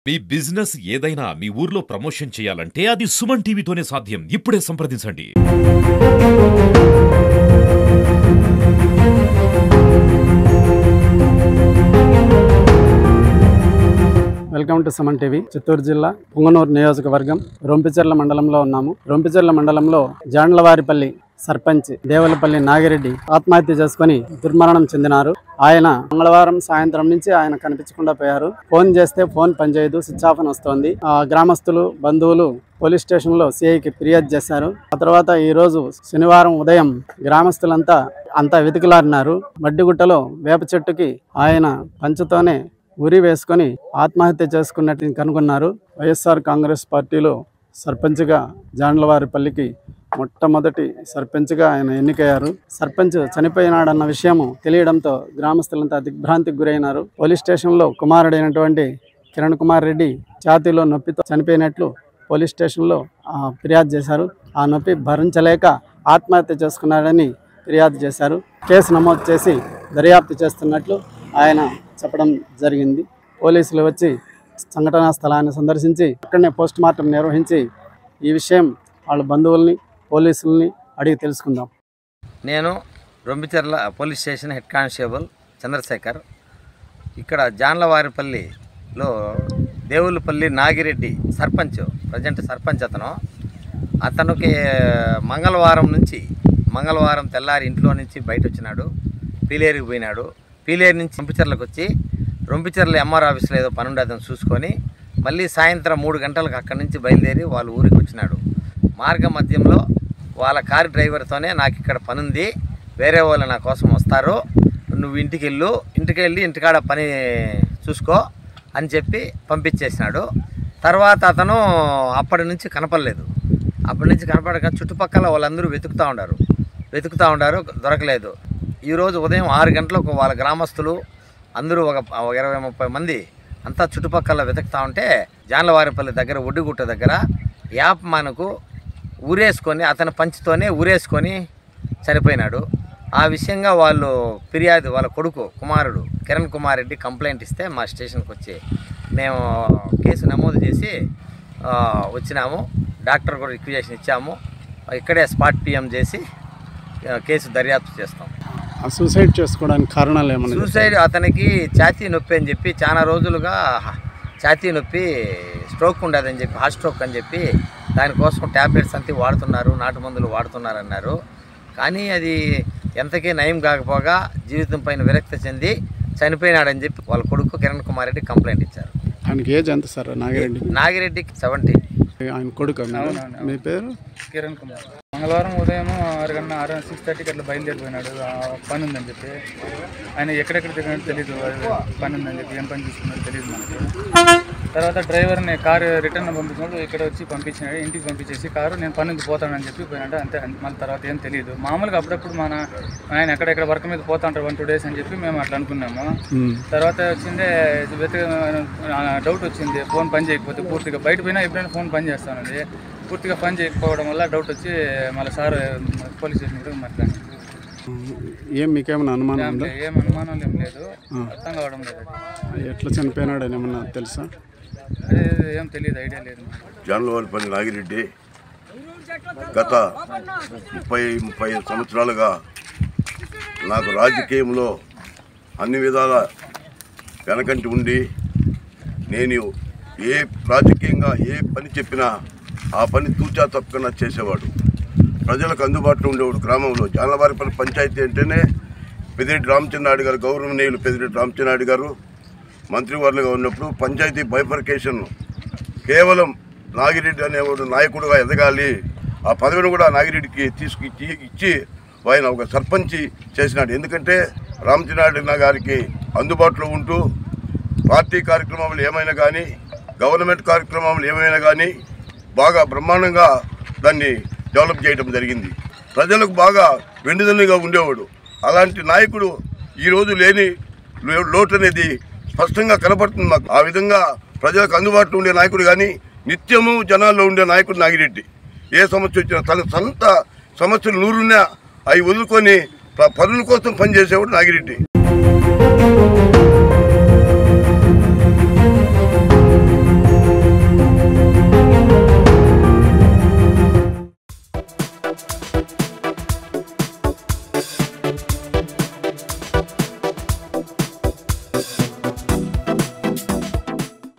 మీ business ఏదైనా మీ ఊర్లో promotion చేయాలంటే అది సుమన్ టీవీతోనే సాధ్యం. ఇప్పుడే సంప్రదించండి. Welcome to Suman TV. Chittoor జిల్లా పుంగనూరు నియోజకవర్గం రొంపిచెర్ల మండలంలో ఉన్నాము. రొంపిచెర్ల మండలంలో జాండ్లవారిపల్లి సర్పంచ్ దేవలపల్లి నాగిరెడ్డి ఆత్మహత్య చేసుకుని దుర్మరణం చెందినారు. ఆయన మంగళవారం సాయంత్రం నుంచి ఆయన కనిపించకుండా పోయారు. ఫోన్ చేస్తే ఫోన్ పనిచేయదు, స్విచ్ ఆఫ్ అని వస్తోంది. గ్రామస్తులు బంధువులు పోలీస్ స్టేషన్ లో సిఐకి ఫిర్యాదు చేశారు. ఆ తర్వాత ఈ రోజు శనివారం ఉదయం గ్రామస్తులంతా వెతుకులాడినారు. మడ్డిగుట్టలో వేప చెట్టుకి ఆయన పంచతోనే ఉరి వేసుకొని ఆత్మహత్య చేసుకున్నట్టు కనుగొన్నారు. వైఎస్ఆర్ కాంగ్రెస్ పార్టీలో సర్పంచ్గా జాండ్లవారిపల్లికి మొట్టమొదటి సర్పంచ్గా ఆయన ఎన్నికయ్యారు. సర్పంచ్ చనిపోయినాడన్న విషయము తెలియడంతో గ్రామస్తులంతా దిగ్భ్రాంతికి గురైనారు. పోలీస్ స్టేషన్లో కుమారుడైనటువంటి కిరణ్ కుమార్ రెడ్డి ఛాతీలో నొప్పితో చనిపోయినట్లు పోలీస్ స్టేషన్లో ఫిర్యాదు చేశారు. ఆ నొప్పి భరించలేక ఆత్మహత్య చేసుకున్నాడని ఫిర్యాదు చేశారు. కేసు నమోదు చేసి దర్యాప్తు చేస్తున్నట్లు ఆయన చెప్పడం జరిగింది. పోలీసులు వచ్చి సంఘటనా స్థలాన్ని సందర్శించి అక్కడనే పోస్ట్ మార్టం నిర్వహించి ఈ విషయం వాళ్ళ బంధువుల్ని పోలీసుల్ని అడిగి తెలుసుకుందాం. నేను Rompicherla police station head constable Chandrasekhar. ఇక్కడ జాండ్లవారిపల్లిలో దేవులపల్లి నాగిరెడ్డి సర్పంచ్, ప్రజెంట్ సర్పంచ్ అతనికి మంగళవారం తెల్లారి ఇంట్లో నుంచి బయట వచ్చినాడు. పీలేరుకి పోయినాడు. పీలేరు నుంచి రొంపిచెర్లకు వచ్చి రొంపిచెర్ల ఎంఆర్ ఆఫీస్లో ఏదో పని ఉండే అతను చూసుకొని మళ్ళీ సాయంత్రం 3 గంటలకు అక్కడి నుంచి బయలుదేరి వాళ్ళ ఊరికి వచ్చినాడు. మార్గ మధ్యంలో వాళ్ళ కారు డ్రైవర్తోనే నాకు ఇక్కడ పని ఉంది, వేరే వాళ్ళు నా కోసం వస్తారు, నువ్వు ఇంటికి వెళ్ళి ఇంటికాడ పని చూసుకో అని చెప్పి పంపించేసినాడు. తర్వాత అతను అప్పటి నుంచి కనపడలేదు. కనపడక చుట్టుపక్కల వాళ్ళందరూ వెతుకుతూ ఉండారు, దొరకలేదు. ఈరోజు ఉదయం 6 గంటలకు వాళ్ళ గ్రామస్తులు అందరూ ఒక 20-30 మంది అంతా చుట్టుపక్కల వెతుకుతూ ఉంటే జాండ్లవారిపల్లి దగ్గర ఒడ్డుగుట్ట దగ్గర యాపమానకు ఊరేసుకొని అతని పంచితోనే ఊరేసుకొని చనిపోయినాడు. ఆ విషయంగా వాళ్ళు వాళ్ళ కొడుకు కుమారుడు కిరణ్ కుమార్ రెడ్డి కంప్లైంట్ ఇస్తే మా స్టేషన్కి వచ్చి మేము కేసు నమోదు చేసి వచ్చినాము. డాక్టర్ కూడా రిక్వెజేషన్ ఇచ్చాము. ఇక్కడే స్పాట్ పిఎం చేసి కేసు దర్యాప్తు చేస్తాం. సూసైడ్ చేసుకోవడానికి కారణాలు ఏమన్నా? సూసైడ్ అతనికి ఛాతీ నొప్పి అని చెప్పి చాలా రోజులుగా ఛాతీ నొప్పి స్ట్రోక్ ఉండదని చెప్పి హార్ట్ స్ట్రోక్ అని చెప్పి దానికోసం ట్యాబ్లెట్స్ అంతా వాడుతున్నారు, నాటు మందులు వాడుతున్నారన్నారు. కానీ అది ఎంతకీ నయం కాకపోగా జీవితం పైన విరక్తి చెంది చనిపోయినాడని చెప్పి వాళ్ళ కొడుకు కిరణ్ కుమార్ రెడ్డి కంప్లైంట్ ఇచ్చారు. ఆయనకి ఏజ్ ఎంత సార్? నాగిరెడ్డికి 70. ఆయన కొడుకు. మీ పేరు? కిరణ్ కుమార్. మంగళవారం ఉదయం 6:30కి అట్లా బయలుదేరిపోయినాడు. పని ఉందని చెప్పి ఆయన ఎక్కడెక్కడ తిరిగినట్టు తెలీదు. పని ఉందని చెప్పి ఏం పని చూసుకున్నాడు తెలియదు మనకి. తర్వాత డ్రైవర్ని కారు రిటర్న్ పంపించినప్పుడు ఇక్కడ వచ్చి పంపించినాడు. ఇంటికి పంపించేసి కారు నేను పని నుంచి పోతానని చెప్పి పోయినాడు. అంతే. మళ్ళీ తర్వాత ఏం తెలియదు. మామూలుగా అప్పుడప్పుడు ఆయన ఎక్కడెక్కడ వర్క్ మీద పోతా ఉంటారు 1-2 డేస్ అని చెప్పి మేము అట్లా అనుకున్నాము. తర్వాత వచ్చిందే డౌట్ వచ్చింది. ఫోన్ పని చేయకపోతే పూర్తిగా బయట పోయినా ఎప్పుడైనా ఫోన్ పని చేస్తానండి. పూర్తిగా పని చేయకపోవడం వల్ల డౌట్ వచ్చి మళ్ళీ సార్ పోలీస్ స్టేషన్ కూడా మాట్లాడారు. మీకేమైనా అనుమానం ఉందా? ఏం అనుమానాలు ఏం లేదు, అర్థం కావడం లేదు. ఎట్లా చనిపోయినాడు అని ఏమన్నా తెలుసా? అదే ఏం తెలియదు, ఐడియా లేదు. జాండ్లవారిపల్లి నాగిరెడ్డి గత 30-35 సంవత్సరాలుగా నాకు రాజకీయంలో అన్ని విధాల వెనకంటి ఉండి నేను రాజకీయంగా ఏ పని చెప్పినా ఆ పని తూచా తప్పకుండా చేసేవాడు. ప్రజలకు అందుబాటులో ఉండేవాడు. గ్రామంలో జాండ్లవారిపల్లి పంచాయతీ అంటేనే పెద్దిరెడ్డి రామచంద్రారెడ్డి గారు, గౌరవనీయులు పెద్దిరెడ్డి రామచంద్రారెడ్డి గారు మంత్రివర్యులుగా ఉన్నప్పుడు పంచాయతీ బైఫర్కేషన్ కేవలం నాగిరెడ్డి అనేవాడు నాయకుడుగా ఎదగాలి, ఆ పదవిని కూడా నాగిరెడ్డికి ఇచ్చి ఆయన ఒక సర్పంచి చేసినాడు. ఎందుకంటే రామచంద్రారెడ్డి గారికి అందుబాటులో ఉంటూ పార్టీ కార్యక్రమాలు ఏమైనా కానీ, గవర్నమెంట్ కార్యక్రమాలు ఏమైనా కానీ బాగా బ్రహ్మాండంగా దాన్ని డెవలప్ చేయడం జరిగింది. ప్రజలకు బాగా వెండుదన్నిగా ఉండేవాడు. అలాంటి నాయకుడు ఈరోజు లేని లోటు అనేది స్పష్టంగా కనపడుతుంది మాకు. ఆ విధంగా ప్రజలకు అందుబాటులో ఉండే నాయకుడు కానీ నిత్యము జనాల్లో ఉండే నాయకుడు నాగిరెడ్డి. ఏ సమస్య వచ్చినా తన సొంత సమస్యలు 100 అవి వదులుకొని పనుల కోసం పనిచేసేవాడు నాగిరెడ్డి.